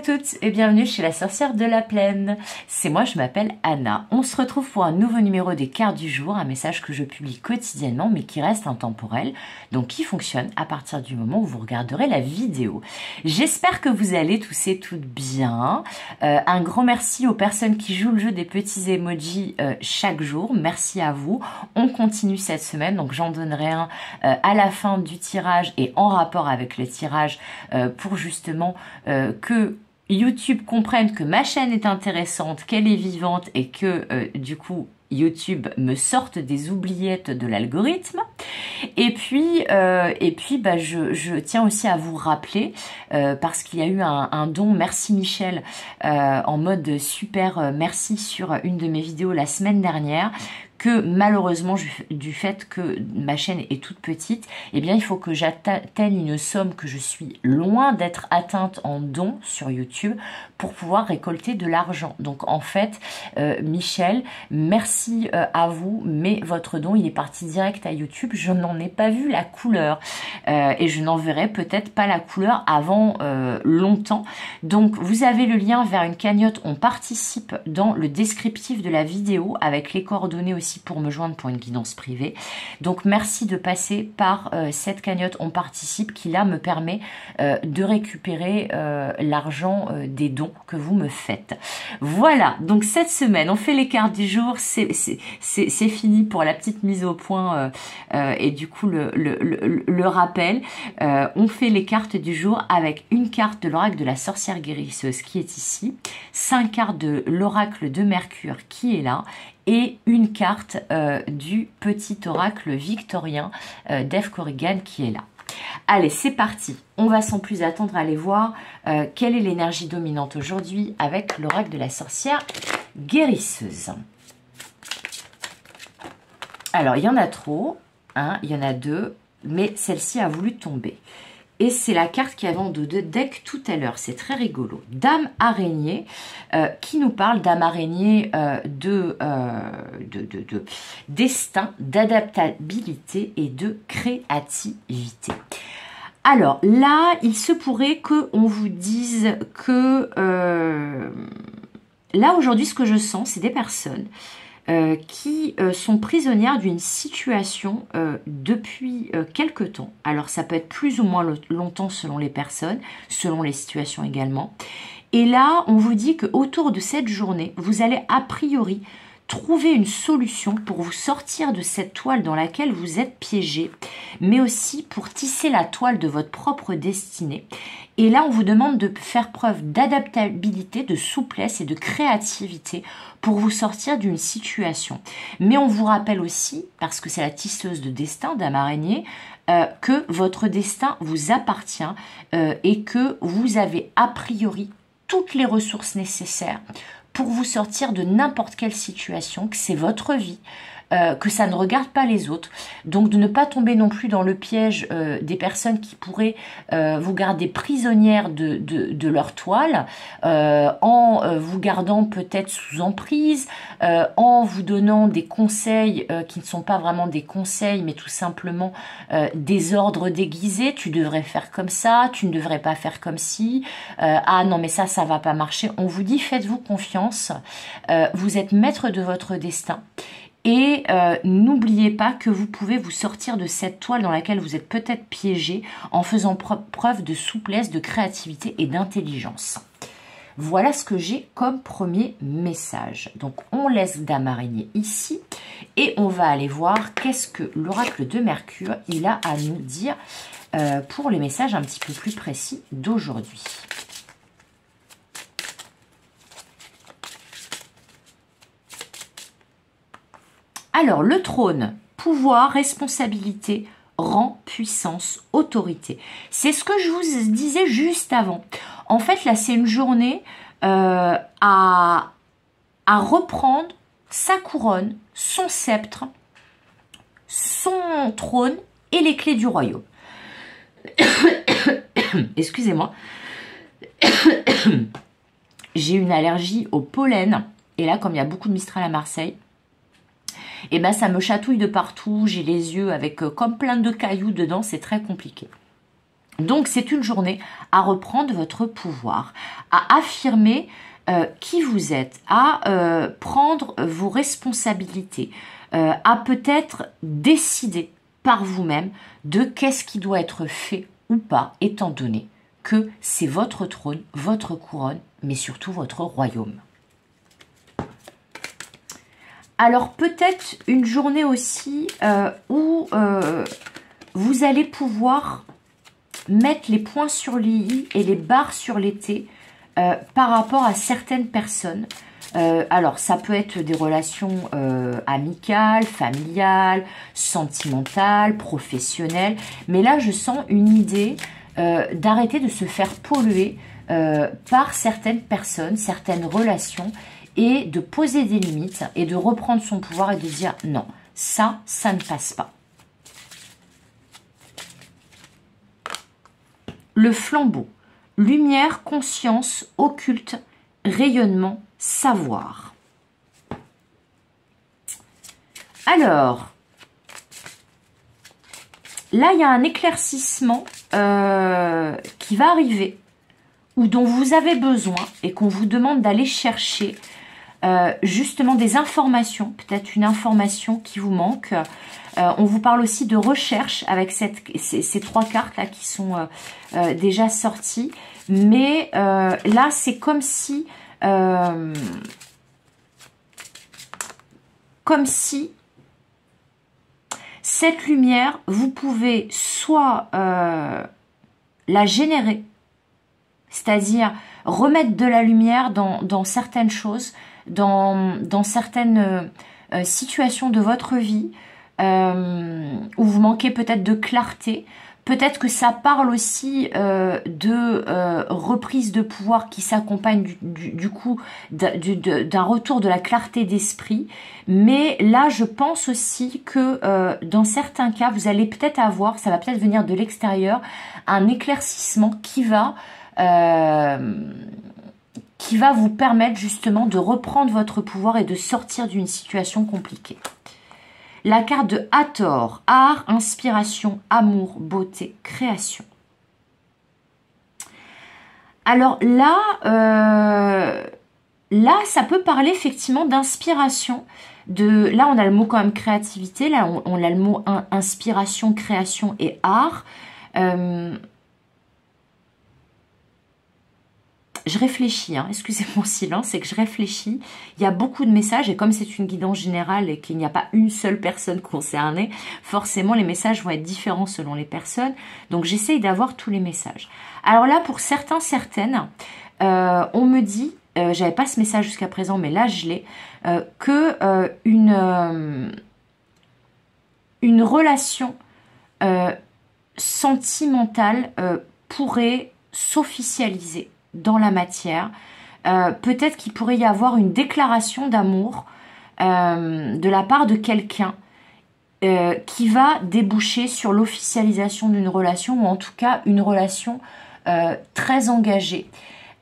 toutes et bienvenue chez la sorcière de la plaine. C'est moi, je m'appelle Anna. On se retrouve pour un nouveau numéro des cartes du jour, un message que je publie quotidiennement mais qui reste intemporel, donc qui fonctionne à partir du moment où vous regarderez la vidéo. J'espère que vous allez tous et toutes bien. Un grand merci aux personnes qui jouent le jeu des petits emojis chaque jour. Merci à vous. On continue cette semaine, donc j'en donnerai un à la fin du tirage et en rapport avec le tirage pour justement que YouTube comprenne que ma chaîne est intéressante, qu'elle est vivante et que du coup YouTube me sorte des oubliettes de l'algorithme. Et puis je tiens aussi à vous rappeler, parce qu'il y a eu un don, merci Michel, en mode super merci sur une de mes vidéos la semaine dernière, que malheureusement, du fait que ma chaîne est toute petite, eh bien, il faut que j'atteigne une somme que je suis loin d'être atteinte en dons sur YouTube pour pouvoir récolter de l'argent. Donc, en fait, Michel, merci à vous, mais votre don, il est parti direct à YouTube. Je n'en ai pas vu la couleur et je n'en verrai peut-être pas la couleur avant longtemps. Donc, vous avez le lien vers une cagnotte. On participe dans le descriptif de la vidéo avec les coordonnées aussi pour me joindre pour une guidance privée. Donc merci de passer par cette cagnotte On participe qui là me permet de récupérer l'argent des dons que vous me faites. Voilà, donc cette semaine on fait les cartes du jour, c'est fini pour la petite mise au point et du coup le rappel. On fait les cartes du jour avec une carte de l'oracle de la sorcière guérisseuse qui est ici, 5 cartes de l'oracle de Mercure qui est là, et une carte du petit oracle victorien d'Eve Corrigan qui est là. Allez, c'est parti. On va sans plus attendre aller voir quelle est l'énergie dominante aujourd'hui avec l'oracle de la sorcière guérisseuse. Alors, il y en a trop, hein, il y en a deux, mais celle-ci a voulu tomber. Et c'est la carte qui avait en dos de deck tout à l'heure. C'est très rigolo. Dame araignée, qui nous parle, Dame araignée, de destin, d'adaptabilité et de créativité. Alors là, il se pourrait qu'on vous dise que... là, aujourd'hui, ce que je sens, c'est des personnes qui sont prisonnières d'une situation depuis quelque temps. Alors ça peut être plus ou moins longtemps selon les personnes, selon les situations également. Et là, on vous dit qu'autour de cette journée, vous allez a priori trouver une solution pour vous sortir de cette toile dans laquelle vous êtes piégé, mais aussi pour tisser la toile de votre propre destinée. Et là, on vous demande de faire preuve d'adaptabilité, de souplesse et de créativité pour vous sortir d'une situation. Mais on vous rappelle aussi, parce que c'est la tisseuse de destin, Dame araignée, que votre destin vous appartient et que vous avez a priori toutes les ressources nécessaires pour vous sortir de n'importe quelle situation, que c'est votre vie, que ça ne regarde pas les autres. Donc de ne pas tomber non plus dans le piège des personnes qui pourraient vous garder prisonnière de leur toile, en vous gardant peut-être sous emprise, en vous donnant des conseils qui ne sont pas vraiment des conseils, mais tout simplement des ordres déguisés. Tu devrais faire comme ça, tu ne devrais pas faire comme ci. Ah non, mais ça va pas marcher. On vous dit, faites-vous confiance. Vous êtes maître de votre destin. Et n'oubliez pas que vous pouvez vous sortir de cette toile dans laquelle vous êtes peut-être piégé en faisant preuve de souplesse, de créativité et d'intelligence. Voilà ce que j'ai comme premier message. Donc on laisse Dame araignée ici et on va aller voir qu'est-ce que l'oracle de Mercure il a à nous dire pour les messages un petit peu plus précis d'aujourd'hui. Alors, le trône, pouvoir, responsabilité, rang, puissance, autorité. C'est ce que je vous disais juste avant. En fait, là, c'est une journée à reprendre sa couronne, son sceptre, son trône et les clés du royaume. Excusez-moi. J'ai une allergie au pollen. Et là, comme il y a beaucoup de Mistral à Marseille, et ben ça me chatouille de partout, j'ai les yeux avec comme plein de cailloux dedans, c'est très compliqué. Donc c'est une journée à reprendre votre pouvoir, à affirmer qui vous êtes, à prendre vos responsabilités, à peut-être décider par vous-même de qu'est-ce qui doit être fait ou pas, étant donné que c'est votre trône, votre couronne, mais surtout votre royaume. Alors peut-être une journée aussi où vous allez pouvoir mettre les points sur les i et les barres sur les t par rapport à certaines personnes. Alors ça peut être des relations amicales, familiales, sentimentales, professionnelles, mais là je sens une idée d'arrêter de se faire polluer par certaines personnes, certaines relations, et de poser des limites et de reprendre son pouvoir et de dire non, ça ne passe pas. Le flambeau, lumière, conscience, occulte, rayonnement, savoir. Alors, là, il y a un éclaircissement qui va arriver ou dont vous avez besoin et qu'on vous demande d'aller chercher justement des informations, peut-être une information qui vous manque. On vous parle aussi de recherche avec ces trois cartes là qui sont déjà sorties. Mais là, c'est comme si cette lumière, vous pouvez soit la générer, c'est-à-dire remettre de la lumière dans certaines choses, dans certaines situations de votre vie, où vous manquez peut-être de clarté. Peut-être que ça parle aussi de reprise de pouvoir qui s'accompagne du coup d'un retour de la clarté d'esprit. Mais là, je pense aussi que dans certains cas, vous allez peut-être avoir, ça va peut-être venir de l'extérieur, un éclaircissement qui va vous permettre justement de reprendre votre pouvoir et de sortir d'une situation compliquée. La carte de Hathor, art, inspiration, amour, beauté, création. Alors là, ça peut parler effectivement d'inspiration. Là, on a le mot quand même créativité. Là, on a le mot inspiration, création et art. Je réfléchis, hein. Excusez mon silence, c'est que je réfléchis. Il y a beaucoup de messages et comme c'est une guidance générale et qu'il n'y a pas une seule personne concernée, forcément les messages vont être différents selon les personnes. Donc j'essaye d'avoir tous les messages. Alors là, pour certains, certaines, on me dit, j'avais pas ce message jusqu'à présent, mais là je l'ai, que une relation sentimentale pourrait s'officialiser dans la matière. Peut-être qu'il pourrait y avoir une déclaration d'amour de la part de quelqu'un qui va déboucher sur l'officialisation d'une relation ou en tout cas une relation très engagée.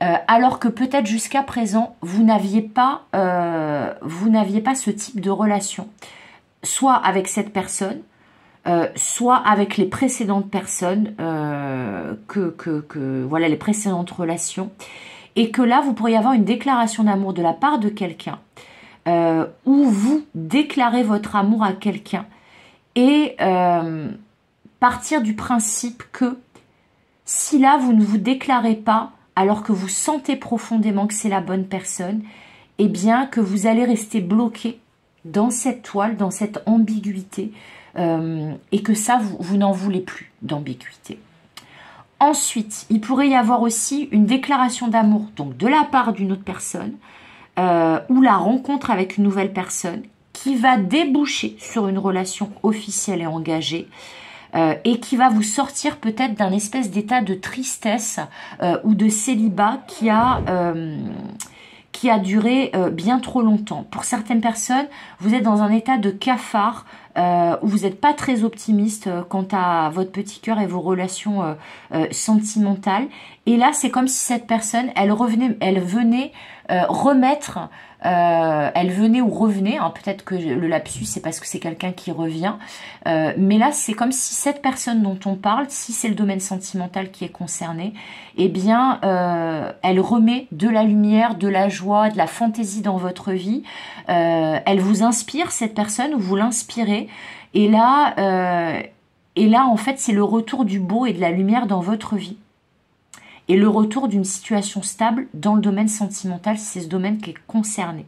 Alors que peut-être jusqu'à présent, vous n'aviez pas ce type de relation, soit avec cette personne, soit avec les précédentes personnes, voilà, les précédentes relations, et que là, vous pourriez avoir une déclaration d'amour de la part de quelqu'un, où vous déclarez votre amour à quelqu'un, et partir du principe que si là, vous ne vous déclarez pas, alors que vous sentez profondément que c'est la bonne personne, eh bien, que vous allez rester bloqué dans cette toile, dans cette ambiguïté, et que ça, vous n'en voulez plus d'ambiguïté. Ensuite, il pourrait y avoir aussi une déclaration d'amour, donc de la part d'une autre personne, ou la rencontre avec une nouvelle personne qui va déboucher sur une relation officielle et engagée, et qui va vous sortir peut-être d'un espèce d'état de tristesse ou de célibat qui a duré bien trop longtemps. Pour certaines personnes, vous êtes dans un état de cafard où vous n'êtes pas très optimiste quant à votre petit cœur et vos relations sentimentales. Et là, c'est comme si cette personne, elle venait remettre, elle venait ou revenait, hein, peut-être que le lapsus, c'est parce que c'est quelqu'un qui revient, mais là, c'est comme si cette personne dont on parle, si c'est le domaine sentimental qui est concerné, eh bien, elle remet de la lumière, de la joie, de la fantaisie dans votre vie. Elle vous inspire, cette personne, ou vous l'inspirez. Et là, en fait, c'est le retour du beau et de la lumière dans votre vie. Et le retour d'une situation stable dans le domaine sentimental, si c'est ce domaine qui est concerné.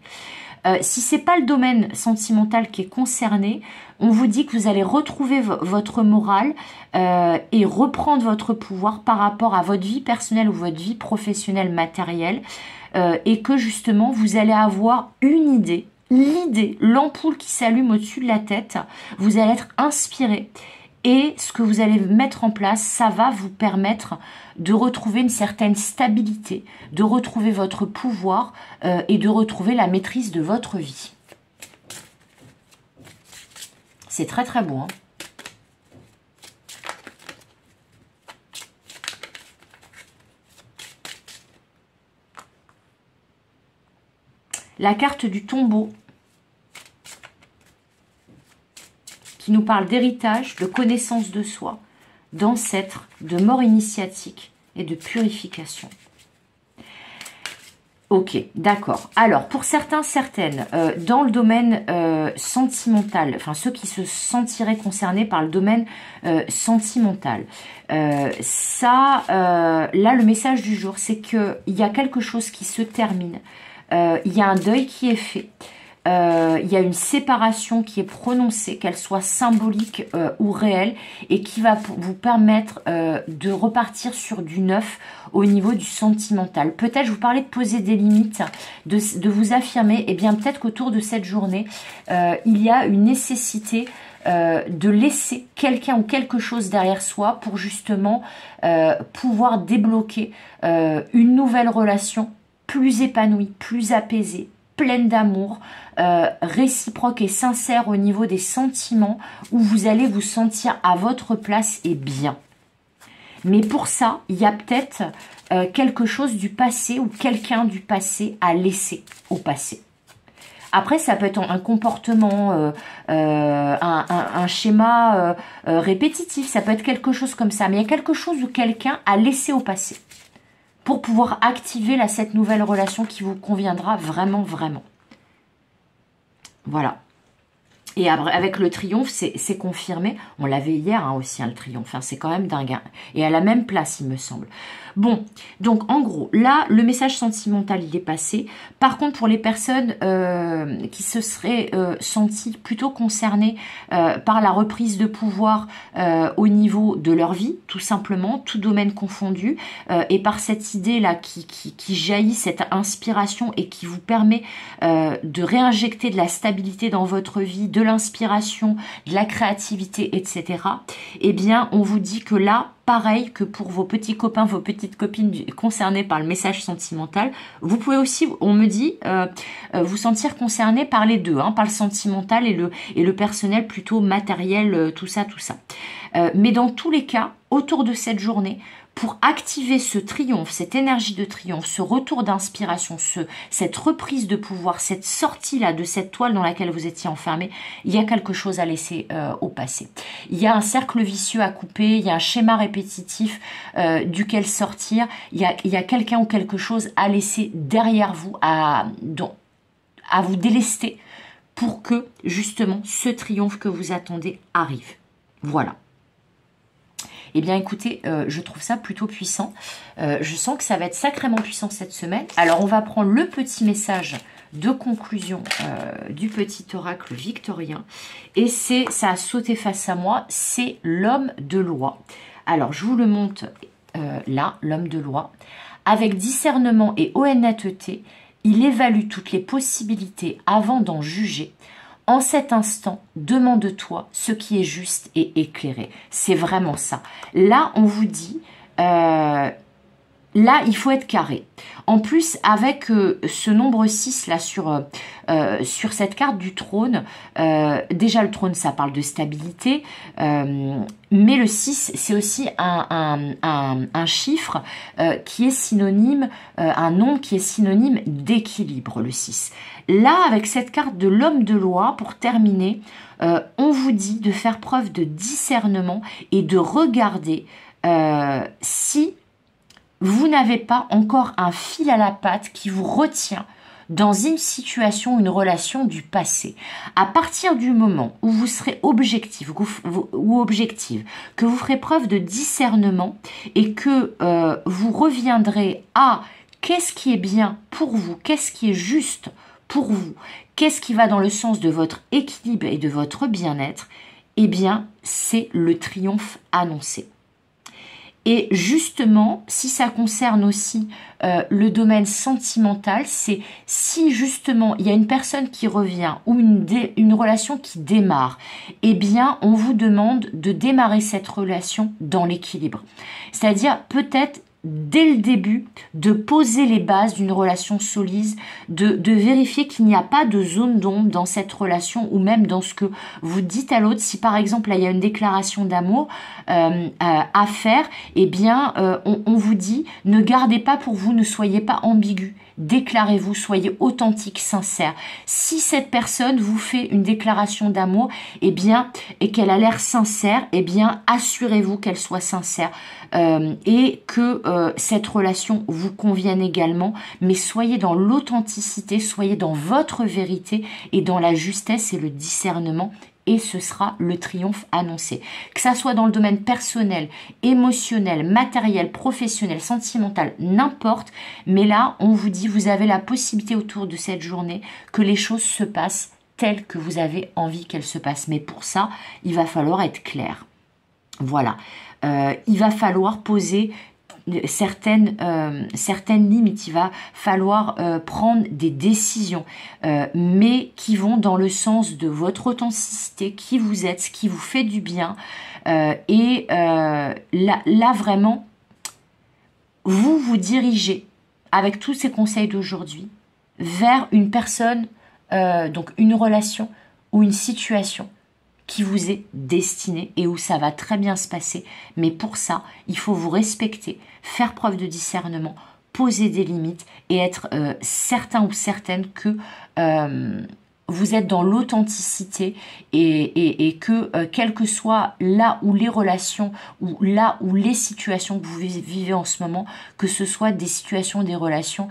Si c'est pas le domaine sentimental qui est concerné, on vous dit que vous allez retrouver votre morale et reprendre votre pouvoir par rapport à votre vie personnelle ou votre vie professionnelle matérielle et que justement vous allez avoir une idée, l'idée, l'ampoule qui s'allume au-dessus de la tête, vous allez être inspiré et ce que vous allez mettre en place, ça va vous permettre de retrouver une certaine stabilité, de retrouver votre pouvoir et de retrouver la maîtrise de votre vie. C'est très très beau, hein. La carte du tombeau qui nous parle d'héritage, de connaissance de soi, d'ancêtres, de mort initiatique et de purification. Ok, d'accord. Alors, pour certains, certaines, dans le domaine sentimental, enfin ceux qui se sentiraient concernés par le domaine sentimental, là, le message du jour, c'est qu'il y a quelque chose qui se termine. Il y a un deuil qui est fait. Il y a une séparation qui est prononcée, qu'elle soit symbolique ou réelle, et qui va vous permettre de repartir sur du neuf au niveau du sentimental. Peut-être, je vous parlais de poser des limites, de vous affirmer, et bien peut-être qu'autour de cette journée, il y a une nécessité de laisser quelqu'un ou quelque chose derrière soi pour justement pouvoir débloquer une nouvelle relation plus épanouie, plus apaisée, pleine d'amour, réciproque et sincère au niveau des sentiments, où vous allez vous sentir à votre place et bien. Mais pour ça, il y a peut-être quelque chose du passé ou quelqu'un du passé à laisser au passé. Après, ça peut être un comportement, un schéma répétitif, ça peut être quelque chose comme ça. Mais il y a quelque chose où quelqu'un a laissé au passé pour pouvoir activer là, cette nouvelle relation qui vous conviendra vraiment, vraiment. Voilà. Et avec le triomphe, c'est confirmé. On l'avait hier hein, aussi, hein, le triomphe. Hein, c'est quand même dingue. Hein. Et à la même place, il me semble. Bon, donc en gros, là, le message sentimental, il est passé. Par contre, pour les personnes qui se seraient senties plutôt concernées par la reprise de pouvoir au niveau de leur vie, tout simplement, tout domaine confondu, et par cette idée-là qui jaillit, cette inspiration et qui vous permet de réinjecter de la stabilité dans votre vie, de l'inspiration, de la créativité, etc. Eh bien, on vous dit que là, pareil que pour vos petits copains, vos petites copines concernées par le message sentimental, vous pouvez aussi, on me dit, vous sentir concerné par les deux, hein, par le sentimental et le personnel plutôt matériel, tout ça, tout ça. Mais dans tous les cas, autour de cette journée, pour activer ce triomphe, cette énergie de triomphe, ce retour d'inspiration, cette reprise de pouvoir, cette sortie-là de cette toile dans laquelle vous étiez enfermé, il y a quelque chose à laisser au passé. Il y a un cercle vicieux à couper, il y a un schéma répétitif duquel sortir, il y a quelqu'un ou quelque chose à laisser derrière vous, à vous délester pour que justement ce triomphe que vous attendez arrive. Voilà. Eh bien écoutez, je trouve ça plutôt puissant. Je sens que ça va être sacrément puissant cette semaine. Alors on va prendre le petit message de conclusion du petit oracle victorien. Et ça a sauté face à moi, c'est l'homme de loi. Alors je vous le montre là, l'homme de loi. Avec discernement et honnêteté, il évalue toutes les possibilités avant d'en juger. En cet instant, demande-toi ce qui est juste et éclairé. C'est vraiment ça. Là, on vous dit, là, il faut être carré. En plus, avec ce nombre 6 là sur cette carte du trône, déjà le trône, ça parle de stabilité, mais le 6, c'est aussi un chiffre qui est synonyme, un nombre qui est synonyme d'équilibre, le 6. Là, avec cette carte de l'homme de loi, pour terminer, on vous dit de faire preuve de discernement et de regarder si vous n'avez pas encore un fil à la patte qui vous retient dans une situation, une relation du passé. À partir du moment où vous serez objectif ou objective, que vous ferez preuve de discernement et que vous reviendrez à qu'est-ce qui est bien pour vous, qu'est-ce qui est juste pour vous, qu'est-ce qui va dans le sens de votre équilibre et de votre bien-être, eh bien, c'est le triomphe annoncé. Et justement, si ça concerne aussi le domaine sentimental, c'est si justement il y a une personne qui revient ou une relation qui démarre, eh bien on vous demande de démarrer cette relation dans l'équilibre. C'est-à-dire peut-être dès le début, de poser les bases d'une relation solide, de vérifier qu'il n'y a pas de zone d'ombre dans cette relation ou même dans ce que vous dites à l'autre. Si par exemple, là, il y a une déclaration d'amour à faire, eh bien, on vous dit, ne gardez pas pour vous, ne soyez pas ambigu. Déclarez-vous, soyez authentique, sincère. Si cette personne vous fait une déclaration d'amour, eh bien, et qu'elle a l'air sincère, eh bien, assurez-vous qu'elle soit sincère et que cette relation vous convienne également. Mais soyez dans l'authenticité, soyez dans votre vérité et dans la justesse et le discernement. Et ce sera le triomphe annoncé. Que ça soit dans le domaine personnel, émotionnel, matériel, professionnel, sentimental, n'importe. Mais là, on vous dit, vous avez la possibilité autour de cette journée que les choses se passent telles que vous avez envie qu'elles se passent. Mais pour ça, il va falloir être clair. Voilà. Il va falloir poser certaines limites, il va falloir prendre des décisions, mais qui vont dans le sens de votre authenticité, qui vous êtes, ce qui vous fait du bien. Là, vraiment, vous vous dirigez, avec tous ces conseils d'aujourd'hui, vers une personne, donc une relation ou une situation qui vous est destiné et où ça va très bien se passer. Mais pour ça, il faut vous respecter, faire preuve de discernement, poser des limites et être certain ou certaine que vous êtes dans l'authenticité et que quel que soit là où les relations ou là où les situations que vous vivez en ce moment, que ce soit des situations, des relations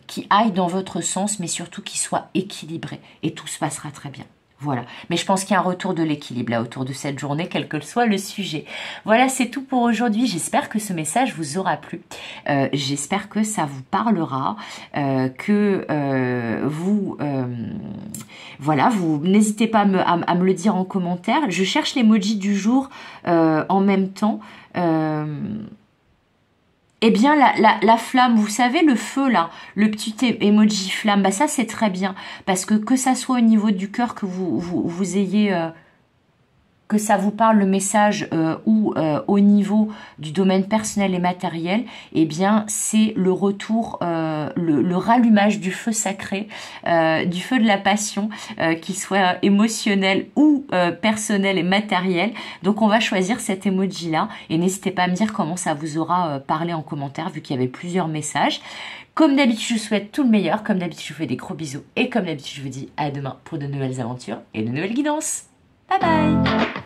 qui aillent dans votre sens, mais surtout qui soient équilibrées et tout se passera très bien. Voilà, mais je pense qu'il y a un retour de l'équilibre là autour de cette journée, quel que soit le sujet. Voilà, c'est tout pour aujourd'hui. J'espère que ce message vous aura plu. J'espère que ça vous parlera, que voilà, vous n'hésitez pas à me le dire en commentaire. Je cherche l'emoji du jour en même temps. Eh bien, la flamme, vous savez, le feu, là, le petit emoji flamme, bah ça, c'est très bien. Parce que ça soit au niveau du cœur, que vous ayez... que ça vous parle le message ou au niveau du domaine personnel et matériel, eh bien, c'est le retour, le rallumage du feu sacré, du feu de la passion, qu'il soit émotionnel ou personnel et matériel. Donc, on va choisir cet emoji-là et n'hésitez pas à me dire comment ça vous aura parlé en commentaire, vu qu'il y avait plusieurs messages. Comme d'habitude, je vous souhaite tout le meilleur. Comme d'habitude, je vous fais des gros bisous. Et comme d'habitude, je vous dis à demain pour de nouvelles aventures et de nouvelles guidances. Bye bye!